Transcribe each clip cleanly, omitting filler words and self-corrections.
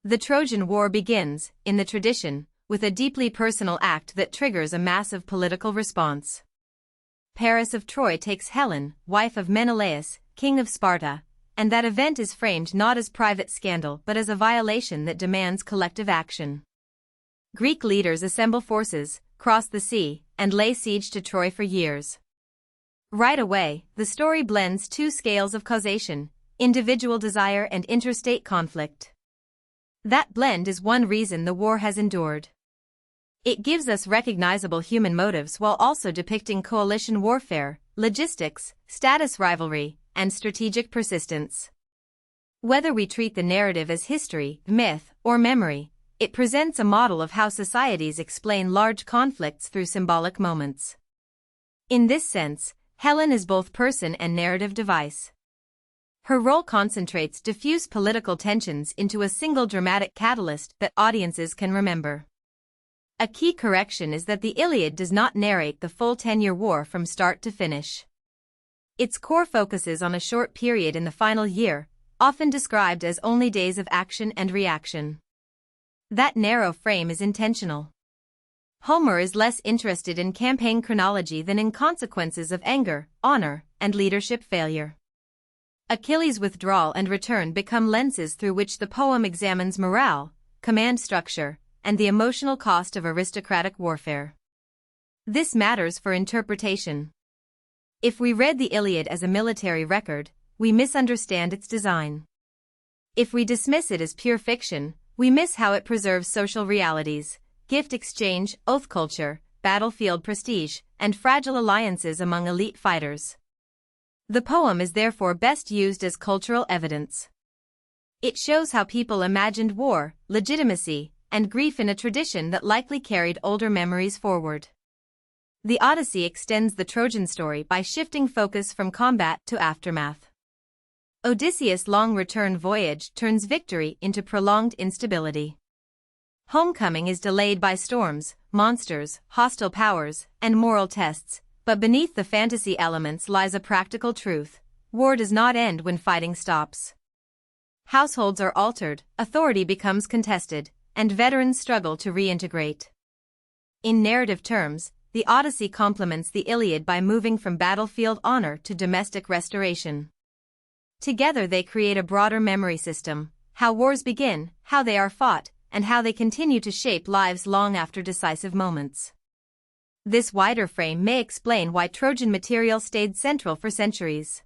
The Trojan War begins, in the tradition, with a deeply personal act that triggers a massive political response. Paris of Troy takes Helen, wife of Menelaus, king of Sparta, and that event is framed not as private scandal but as a violation that demands collective action. Greek leaders assemble forces, cross the sea, and lay siege to Troy for years. Right away, the story blends two scales of causation, individual desire and interstate conflict. That blend is one reason the war has endured. It gives us recognizable human motives while also depicting coalition warfare, logistics, status rivalry, and strategic persistence. Whether we treat the narrative as history, myth, or memory, it presents a model of how societies explain large conflicts through symbolic moments. In this sense, Helen is both person and narrative device. Her role concentrates diffuse political tensions into a single dramatic catalyst that audiences can remember. A key correction is that the Iliad does not narrate the full 10-year war from start to finish. Its core focuses on a short period in the final year, often described as only days of action and reaction. That narrow frame is intentional. Homer is less interested in campaign chronology than in consequences of anger, honor, and leadership failure. Achilles' withdrawal and return become lenses through which the poem examines morale, command structure, and the emotional cost of aristocratic warfare. This matters for interpretation. If we read the Iliad as a military record, we misunderstand its design. If we dismiss it as pure fiction, we miss how it preserves social realities, gift exchange, oath culture, battlefield prestige, and fragile alliances among elite fighters. The poem is therefore best used as cultural evidence. It shows how people imagined war, legitimacy, and grief in a tradition that likely carried older memories forward. The Odyssey extends the Trojan story by shifting focus from combat to aftermath. Odysseus' long return voyage turns victory into prolonged instability. Homecoming is delayed by storms, monsters, hostile powers, and moral tests, but beneath the fantasy elements lies a practical truth: war does not end when fighting stops. Households are altered, authority becomes contested, and veterans struggle to reintegrate. In narrative terms, the Odyssey complements the Iliad by moving from battlefield honor to domestic restoration. Together they create a broader memory system: how wars begin, how they are fought, and how they continue to shape lives long after decisive moments. This wider frame may explain why Trojan material stayed central for centuries.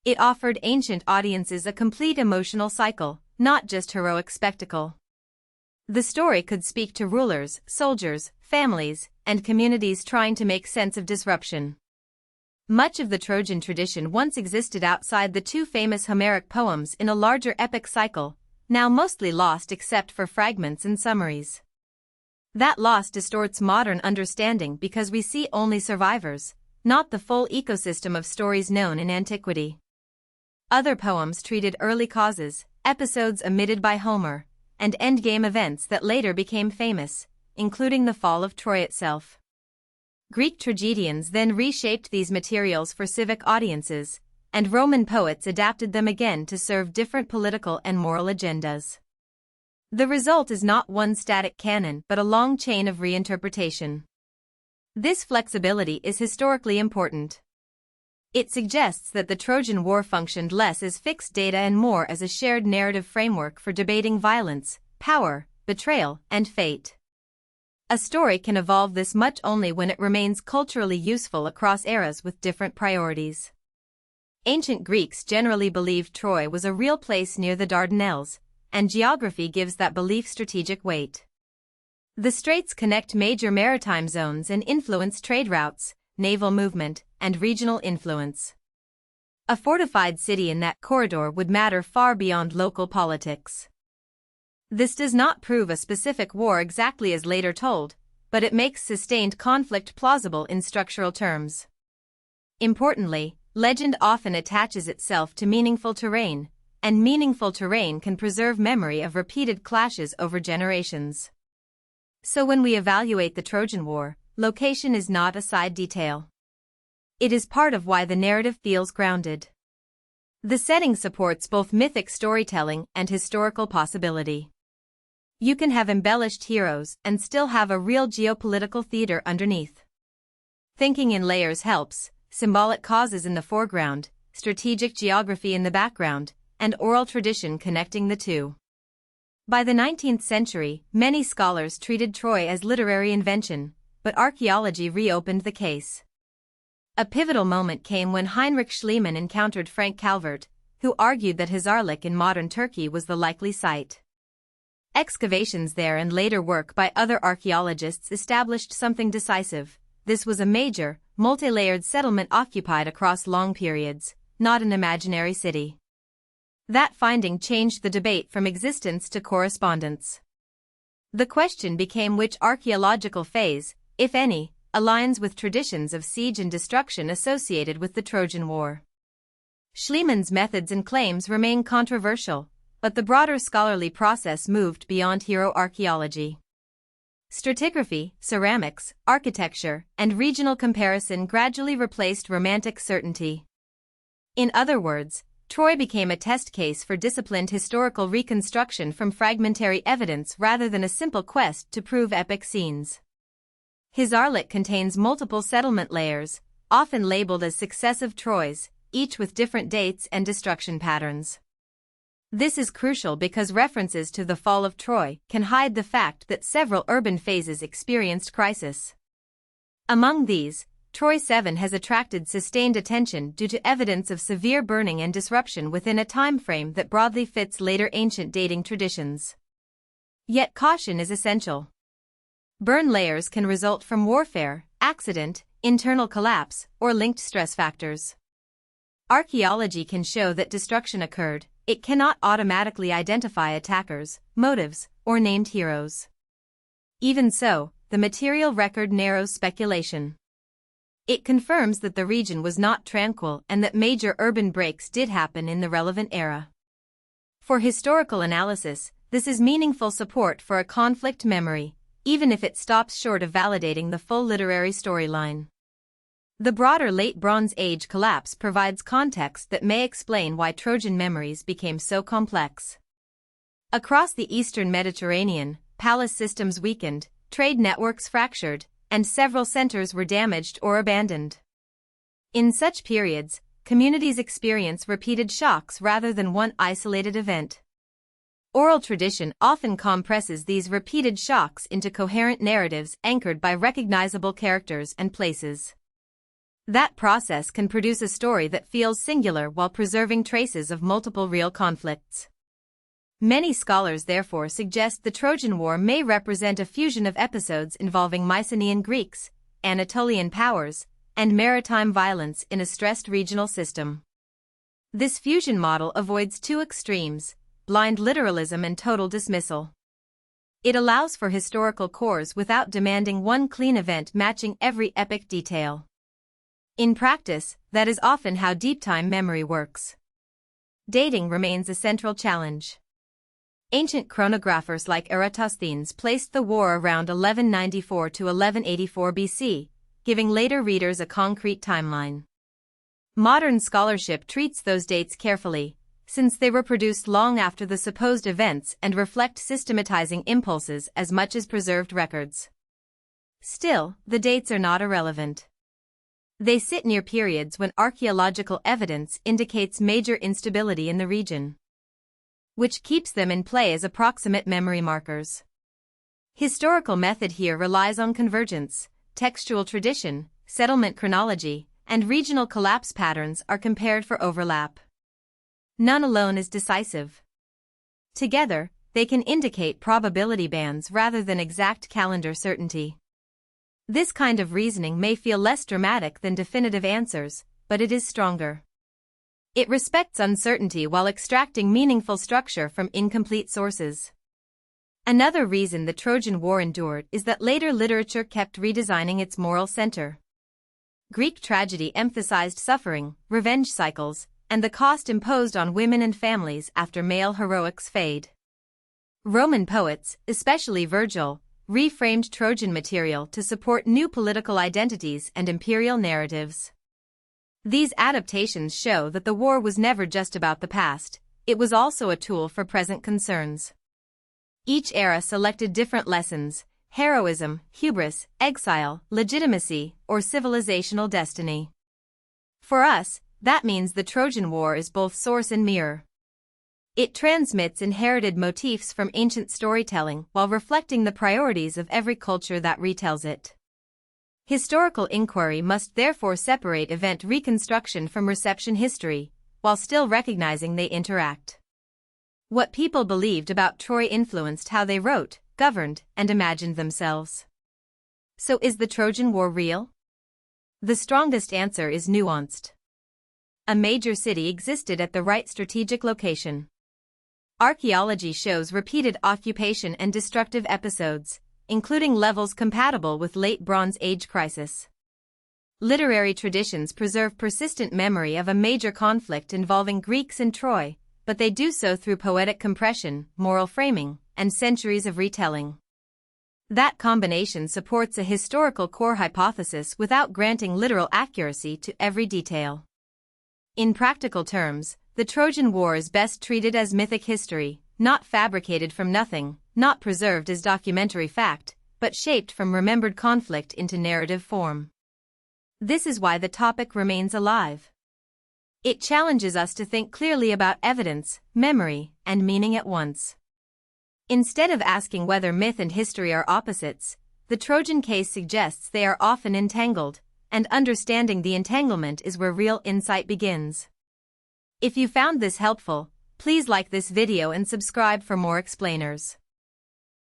It offered ancient audiences a complete emotional cycle, not just heroic spectacle. The story could speak to rulers, soldiers, families, and communities trying to make sense of disruption. Much of the Trojan tradition once existed outside the two famous Homeric poems in a larger epic cycle, now mostly lost except for fragments and summaries. That loss distorts modern understanding because we see only survivors, not the full ecosystem of stories known in antiquity. Other poems treated early causes, episodes omitted by Homer, and endgame events that later became famous, including the fall of Troy itself. Greek tragedians then reshaped these materials for civic audiences, and Roman poets adapted them again to serve different political and moral agendas. The result is not one static canon but a long chain of reinterpretation. This flexibility is historically important. It suggests that the Trojan War functioned less as fixed data and more as a shared narrative framework for debating violence, power, betrayal, and fate. A story can evolve this much only when it remains culturally useful across eras with different priorities. Ancient Greeks generally believed Troy was a real place near the Dardanelles, and geography gives that belief strategic weight. The straits connect major maritime zones and influence trade routes, naval movement, and regional influence. A fortified city in that corridor would matter far beyond local politics. This does not prove a specific war exactly as later told, but it makes sustained conflict plausible in structural terms. Importantly, legend often attaches itself to meaningful terrain, and meaningful terrain can preserve memory of repeated clashes over generations. So when we evaluate the Trojan War, location is not a side detail. It is part of why the narrative feels grounded. The setting supports both mythic storytelling and historical possibility. You can have embellished heroes and still have a real geopolitical theater underneath. Thinking in layers helps, symbolic causes in the foreground, strategic geography in the background, and oral tradition connecting the two. By the 19th century, many scholars treated Troy as literary invention, but archaeology reopened the case. A pivotal moment came when Heinrich Schliemann encountered Frank Calvert, who argued that Hisarlik in modern Turkey was the likely site. Excavations there and later work by other archaeologists established something decisive. This was a major, multi-layered settlement occupied across long periods, not an imaginary city. That finding changed the debate from existence to correspondence. The question became which archaeological phase, if any, aligns with traditions of siege and destruction associated with the Trojan War. Schliemann's methods and claims remain controversial, but the broader scholarly process moved beyond hero archaeology. Stratigraphy, ceramics, architecture, and regional comparison gradually replaced romantic certainty. In other words, Troy became a test case for disciplined historical reconstruction from fragmentary evidence rather than a simple quest to prove epic scenes. Hisarlik contains multiple settlement layers, often labeled as successive Troys, each with different dates and destruction patterns. This is crucial because references to the fall of Troy can hide the fact that several urban phases experienced crisis. Among these, Troy 7 has attracted sustained attention due to evidence of severe burning and disruption within a time frame that broadly fits later ancient dating traditions. Yet caution is essential. Burn layers can result from warfare, accident, internal collapse, or linked stress factors. Archaeology can show that destruction occurred. It cannot automatically identify attackers, motives, or named heroes. Even so, the material record narrows speculation. It confirms that the region was not tranquil and that major urban breaks did happen in the relevant era. For historical analysis, this is meaningful support for a conflict memory, even if it stops short of validating the full literary storyline. The broader Late Bronze Age collapse provides context that may explain why Trojan memories became so complex. Across the eastern Mediterranean, palace systems weakened, trade networks fractured, and several centers were damaged or abandoned. In such periods, communities experience repeated shocks rather than one isolated event. Oral tradition often compresses these repeated shocks into coherent narratives anchored by recognizable characters and places. That process can produce a story that feels singular while preserving traces of multiple real conflicts. Many scholars therefore suggest the Trojan War may represent a fusion of episodes involving Mycenaean Greeks, Anatolian powers, and maritime violence in a stressed regional system. This fusion model avoids two extremes, blind literalism and total dismissal. It allows for historical cores without demanding one clean event matching every epic detail. In practice, that is often how deep-time memory works. Dating remains a central challenge. Ancient chronographers like Eratosthenes placed the war around 1194 to 1184 BC, giving later readers a concrete timeline. Modern scholarship treats those dates carefully, since they were produced long after the supposed events and reflect systematizing impulses as much as preserved records. Still, the dates are not irrelevant. They sit near periods when archaeological evidence indicates major instability in the region, which keeps them in play as approximate memory markers. Historical method here relies on convergence, textual tradition, settlement chronology, and regional collapse patterns are compared for overlap. None alone is decisive. Together, they can indicate probability bands rather than exact calendar certainty. This kind of reasoning may feel less dramatic than definitive answers, but it is stronger. It respects uncertainty while extracting meaningful structure from incomplete sources. Another reason the Trojan War endured is that later literature kept redesigning its moral center. Greek tragedy emphasized suffering, revenge cycles, and the cost imposed on women and families after male heroics fade. Roman poets, especially Virgil, reframed Trojan material to support new political identities and imperial narratives. These adaptations show that the war was never just about the past, it was also a tool for present concerns. Each era selected different lessons: heroism, hubris, exile, legitimacy, or civilizational destiny. For us, that means the Trojan War is both source and mirror. It transmits inherited motifs from ancient storytelling while reflecting the priorities of every culture that retells it. Historical inquiry must therefore separate event reconstruction from reception history, while still recognizing they interact. What people believed about Troy influenced how they wrote, governed, and imagined themselves. So is the Trojan War real? The strongest answer is nuanced. A major city existed at the right strategic location. Archaeology shows repeated occupation and destructive episodes, including levels compatible with late Bronze Age crisis. Literary traditions preserve persistent memory of a major conflict involving Greeks and Troy, but they do so through poetic compression, moral framing, and centuries of retelling. That combination supports a historical core hypothesis without granting literal accuracy to every detail. In practical terms, the Trojan War is best treated as mythic history, not fabricated from nothing, not preserved as documentary fact, but shaped from remembered conflict into narrative form. This is why the topic remains alive. It challenges us to think clearly about evidence, memory, and meaning at once. Instead of asking whether myth and history are opposites, the Trojan case suggests they are often entangled, and understanding the entanglement is where real insight begins. If you found this helpful, please like this video and subscribe for more explainers.